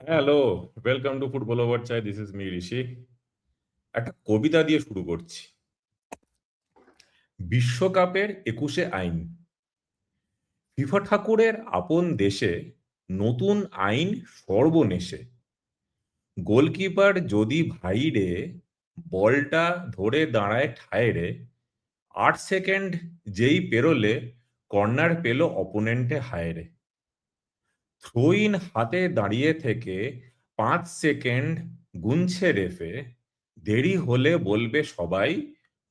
Hello, welcome to football over চাই। This is me ঋষি। একটা কবিতা দিয়ে শুরু করছি। বিশ্বকাপের ২১ আইন। ফিফা ঠাকুরের আপন দেশে নতুন আইন সর্বনেশে। গোলকিপার যদি ভাইরে বলটা ধরে দাঁড়ায় ঠায় রে, ৮ সেকেন্ড যেই পেরোলে কর্নার পেল অপোনেন্টে হায় রে। থ্রো ইন হাতে দাঁড়িয়ে থেকে ৫ সেকেন্ড গুনছে রেফে, দেরি হলে বলবে সবাই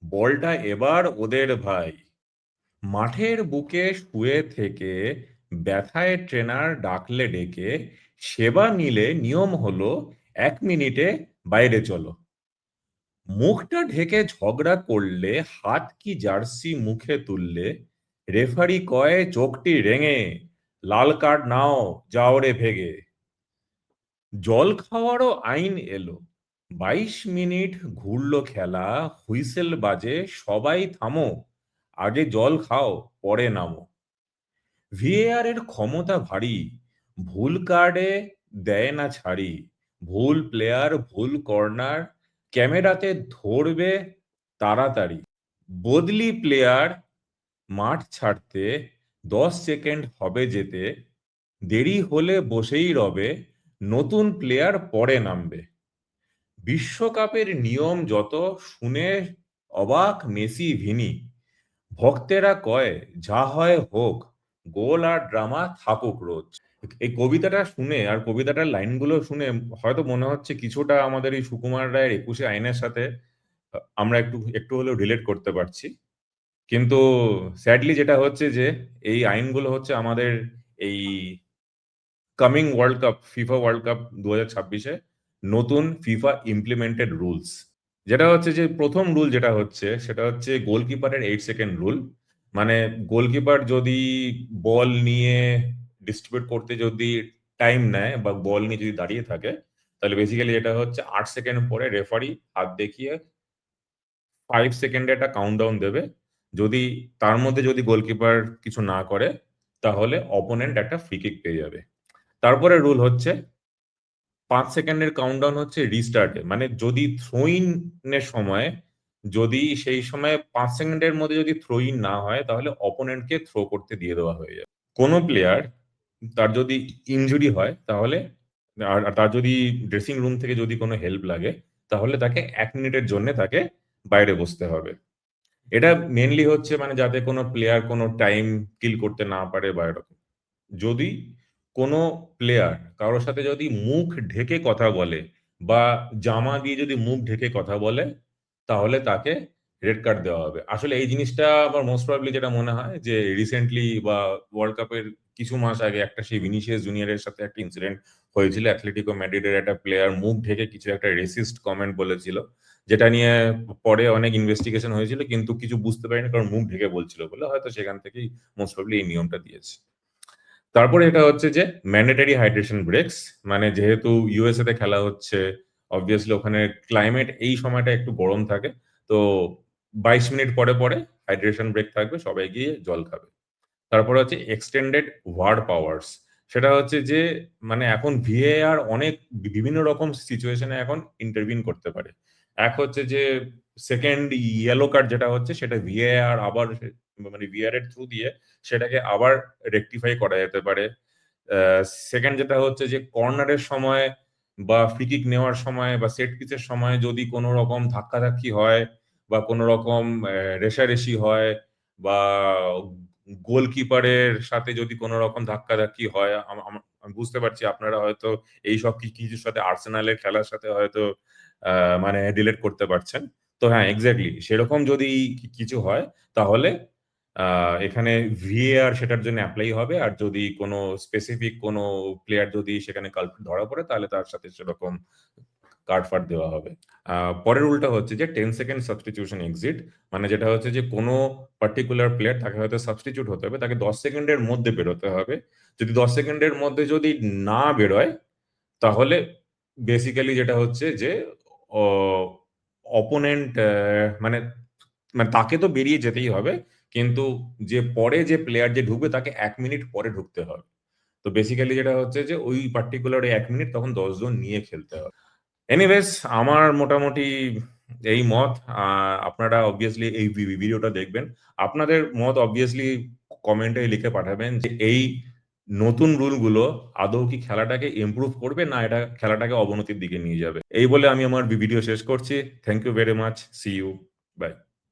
বলটা এবার ওদের ভাই। মাঠের বুকে শুয়ে থেকে ব্যথায় ট্রেনার ডাকলে ডেকে সেবা নিলে নিয়ম হলো ১ মিনিটে বাইরে চলো। মুখটা ঢেকে ঝগড়া করলে হাত কি জার্সি মুখে তুললে রেফারি কয় চোখটি রেঙে, লাল কার্ড নাও, যাও রে ভেগে। জল খাওয়ারও আইন এলো, ২২ মিনিট ঘুরলো খেলা, হুইসেল বাজে সবাই থামো, আগে জল খাও পরে নামো। ভিএআর এর ক্ষমতা ভারী, ভুল কার্ডে দেয় না ছাড়ি, ভুল প্লেয়ার ভুল কর্নার ক্যামেরাতে ধরবে তাড়াতাড়ি। বদলি প্লেয়ার মাঠ ছাড়তে ১০ সেকেন্ড হবে যেতে, দেরি হলে বসেই রবে, নতুন প্লেয়ার পরে নামবে। বিশ্বকাপের নিয়ম যত শুনে অবাক মেসি ভিনি, ভক্তেরা কয় যা হয় হোক, গোল আর ড্রামা থাকুক রোজ। এই কবিতাটা শুনে আর কবিতাটার লাইনগুলো শুনে হয়তো মনে হচ্ছে কিছুটা আমাদের এই সুকুমার রায়ের ২১ আইনের সাথে আমরা একটু একটু হলেও রিলেট করতে পারছি। কিন্তু স্যাডলি যেটা হচ্ছে যে এই আইনগুলো হচ্ছে আমাদের এই coming world cup, FIFA world cup ২০২৬-এ নতুন ফিফা ইমপ্লিমেন্টেড রুলস। যেটা হচ্ছে যে ১ম রুল যেটা হচ্ছে সেটা হচ্ছে গোলকিপারের ৮ সেকেন্ড রুল। মানে গোলকিপার যদি বল নিয়ে ডিস্ট্রিবিউট করতে যদি টাইম নেয় বা বল নিয়ে যদি দাঁড়িয়ে থাকে, তাহলে বেসিক্যালি যেটা হচ্ছে ৮ সেকেন্ড পরে রেফারি হাত দেখিয়ে ৫ সেকেন্ডে একটা কাউন্টডাউন দেবে। যদি তার মধ্যে যদি গোলকিপার কিছু না করে, তাহলে অপোনেন্ট একটা ফ্রি কিক পেয়ে যাবে। তারপরে রুল হচ্ছে ৫ সেকেন্ডের কাউন্টডাউন হচ্ছে রিস্টার্টে। মানে যদি থ্রো ইন এর সময় যদি সেই সময় ৫ সেকেন্ডের মধ্যে যদি থ্রো ইন না হয়, তাহলে অপোনেন্টকে থ্রো করতে দিয়ে দেওয়া হয়ে যাবে। কোন প্লেয়ার তার যদি ইনজুরি হয় তাহলে আর তার যদি ড্রেসিং রুম থেকে যদি কোনো হেল্প লাগে, তাহলে তাকে ১ মিনিটের জন্যে তাকে বাইরে বসতে হবে। এটা মেইনলি হচ্ছে মানে যাতে কোনো প্লেয়ার কোনো টাইম কিল করতে না পারে বা এরকম। যদি কোনো প্লেয়ার কারো সাথে যদি মুখ ঢেকে কথা বলে বা জামা দিয়ে যদি মুখ ঢেকে কথা বলে, তাহলে তাকে রেড কার্ড দেওয়া হবে। আসলে এই জিনিসটা আমার মোস্ট প্রবাবলি যেটা মনে হয় যে রিসেন্টলি বা ওয়ার্ল্ড কাপের কিছু মাস আগে একটা সেই ভিনিসিয়াস জুনিয়রের সাথে একটা ইনসিডেন্ট হয়েছিল। অ্যাথলেটিকো ম্যাড্রিডের একটা প্লেয়ার মুখ ঢেকে কিছু একটা রেসিস্ট কমেন্ট বলেছিল। যেটা নিয়ে পরে অনেক ইনভেস্টিগেশন হয়েছিল কিন্তু কিছু বুঝতে পারিনি কারণ মুখ ঢেকে বলছিল বলে হয়তো সেখান থেকেই মোস্ট প্রবাবলি এই নিয়মটা দিয়েছে। তারপরে এটা হচ্ছে যে ম্যান্ডেটরি হাইড্রেশন ব্রেকস। মানে যেহেতু ইউএসএ তে খেলা হচ্ছে, অবভিয়াসলি ওখানে ক্লাইমেট এই সময়টা একটু গরম থাকে। তো ২২ মিনিট পরে হাইড্রেশন ব্রেক থাকবে। সবাই গিয়ে জল খাবে। তারপরে হচ্ছে এক্সটেন্ডেড ওয়ার্ড পাওয়ারস। সেটা হচ্ছে যে মানে এখন ভিএআর অনেক বিভিন্ন রকম সিচুয়েশনে এখন ইন্টারভিন করতে পারে। এক হচ্ছে যে সেকেন্ড ইয়েলো কার্ড যেটা হচ্ছে সেটা ভিএআর আবার মানে ভিআর এর থ্রু দিয়ে সেটাকে আবার রেকটিফাই করা যেতে পারে। আ সেকেন্ড যেটা হচ্ছে যে কর্নারের সময় বা ফ্রি কিক নেওয়ার সময় বা সেট পিসের সময় যদি কোন রকম ধাক্কাধাক্কি হয় বা কোন রকম রেষারেষি হয় বা গোলকিপারের সাথে যদি কোন রকম ধাক্কাধাক্কি হয়, আমি বুঝতে পারছি আপনারা হয়তো এইসব কিছুর সাথে আর্সেনালের খেলার সাথে হয়তো আ মানে রিলেট করতে পারছেন। তো হ্যাঁ, এক্সাক্টলি সেরকম যদি কিছু হয় তাহলে আ এখানে ভিএআর সেটার জন্য এপ্লাই হবে। আর যদি কোনো স্পেসিফিক কোনো প্লেয়ার যদি সেখানে কালপ্রিট ধরা পড়ে তাহলে তার সাথে সেরকম কার্ড-ফার্ড দেওয়া হবে। আ পরের রুলটা হচ্ছে যে ১০ সেকেন্ড সাবস্টিটিউশন এক্সিট। মানে যেটা হচ্ছে যে কোনো পার্টিকুলার প্লেয়ার তাকে হয়তো সাবস্টিটিউট হতে হবে। তাকে ১০ সেকেন্ডের মধ্যে বেরোতে হবে। যদি ১০ সেকেন্ডের মধ্যে যদি না বেরোয় তাহলে বেসিক্যালি যেটা হচ্ছে যে অ অপোনেন্ট মানে মানে তাকে তো বেরিয়ে যেতেই হবে। কিন্তু যে পরে যে প্লেয়ার যে ঢুকবে তাকে ১ মিনিট পরে ঢুকতে হবে। তো বেসিক্যালি যেটা হচ্ছে যে ওই পার্টিকুলার 1 মিনিট তখন 10 জন নিয়ে খেলতে হবে। এনিওয়েজ আমার মোটামুটি এই মত। আপনারা অবভিয়াসলি এই ভিডিওটা দেখবেন। আপনাদের মত অবভিয়াসলি কমেন্টে লিখে পাঠাবেন যে এই নতুন রুলগুলো আদৌ কি খেলাটাকে ইমপ্রুভ করবে না এটা খেলাটাকে অবনতির দিকে নিয়ে যাবে। এই বলে আমি আমার ভিডিও শেষ করছি। Thank you very much. See you. By.